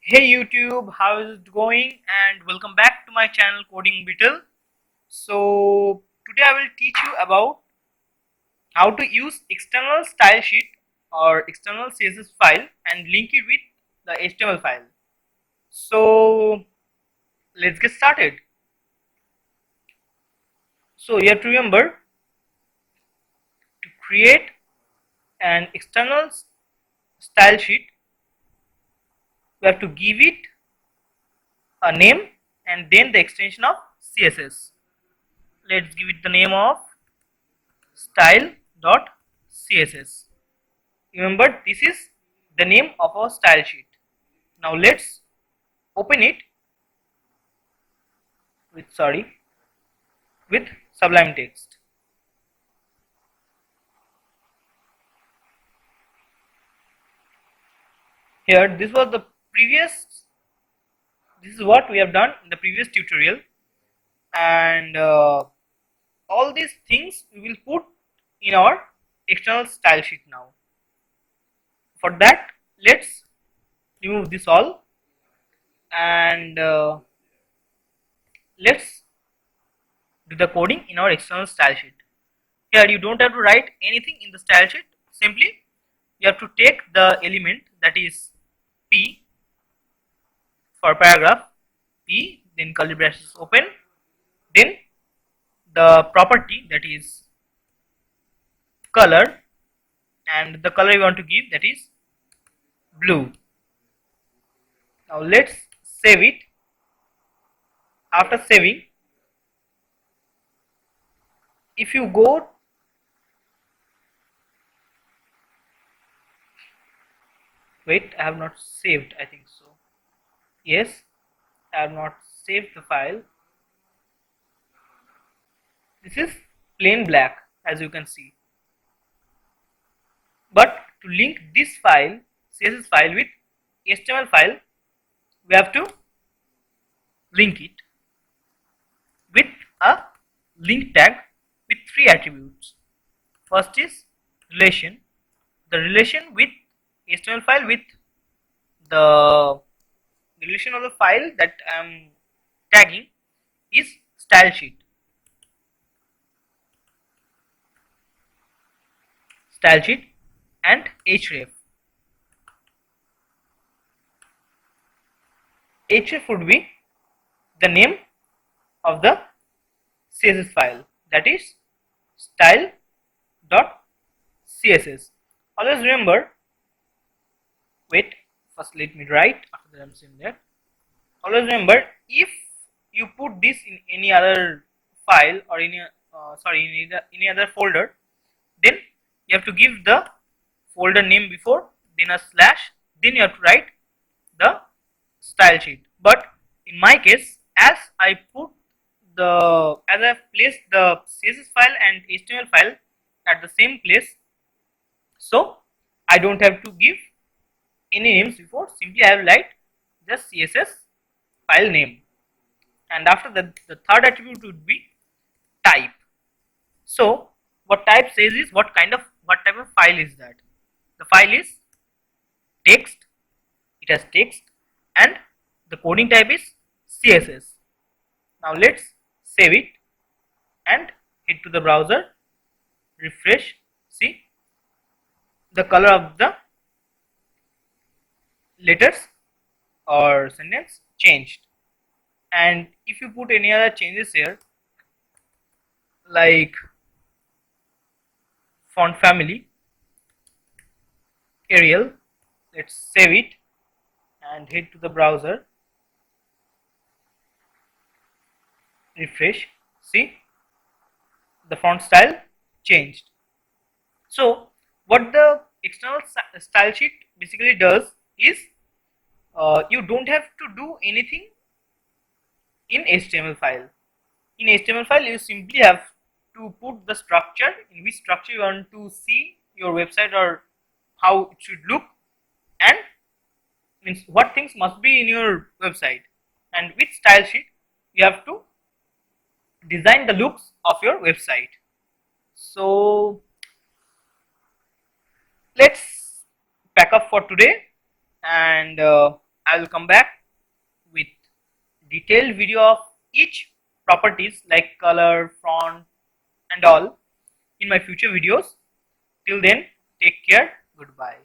Hey YouTube, how is it going? And welcome back to my channel Coding Beetle. So today I will teach you about how to use external style sheet or external CSS file and link it with the HTML file. So let's get started. So you have to remember to create an external style sheet. We have to give it a name and then the extension of CSS. Let's give it the name of style.css. Remember, this is the name of our style sheet. Now let's open it with Sublime Text. Here, this is what we have done in the previous tutorial, and all these things we will put in our external style sheet now. For that, let's remove this all and let's do the coding in our external style sheet. Here you don't have to write anything in the style sheet, simply you have to take the element that is P for paragraph, P, then curly braces open, then the property that is color, and the color you want to give, that is blue. Now let's save it. After saving, if you go wait, I have not saved, I think so. Yes, I have not saved the file. This is plain black, as you can see. But to link this file, CSS file, with HTML file, we have to link it with a link tag with three attributes. First is relation. The relation with HTML file with the relation of the file that I am tagging is style sheet. Style sheet and href. Href would be the name of the CSS file, that is style.css. Always remember, wait, first let me write, after that I am saying that. Always remember, if you put this in any other file or in any other folder, then you have to give the folder name before, then a slash, then you have to write the style sheet. But in my case, as I have placed the CSS file and HTML file at the same place, so I don't have to give any names before. Simply I have write the CSS file name, and after that the third attribute would be type. So what type says is what type of file is that. The file is text, it has text, and the coding type is CSS. Now let's save it and head to the browser, refresh. See, the color of the letters or sentence changed. And if you put any other changes here, like font family, Arial, let's save it and head to the browser, refresh. See, the font style changed. So what the external style sheet basically does is, you don't have to do anything in HTML file. In HTML file, you simply have to put the structure, in which structure you want to see your website or how it should look, and means what things must be in your website. And with style sheet, you have to design the looks of your website. So let's pack up for today, and I I will come back with detailed video of each properties like color, font and all in my future videos. Till then, take care. Goodbye.